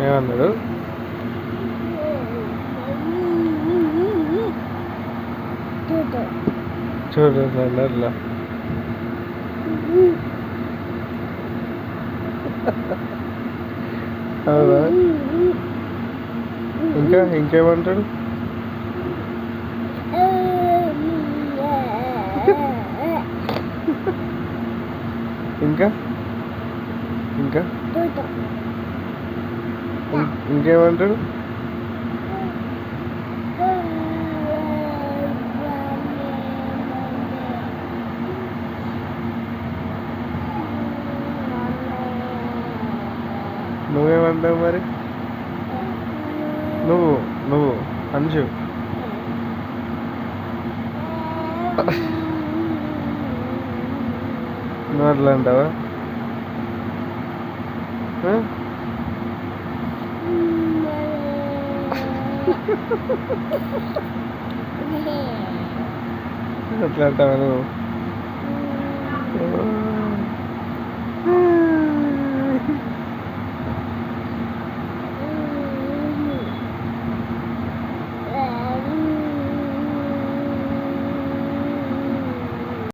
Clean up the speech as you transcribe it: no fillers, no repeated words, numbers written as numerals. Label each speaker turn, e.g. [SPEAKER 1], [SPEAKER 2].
[SPEAKER 1] ఏమన్నాడు? చూడు అట్లా అవునా? ఇంకేమంటాడు? ఇంకా ఇంకా ఇంకేమంటాడు? నువ్వేమంటావు మరి? నువ్వు అంచు నువ్వు అట్లా అంటావా? అట్లా అంటావా నువ్వు?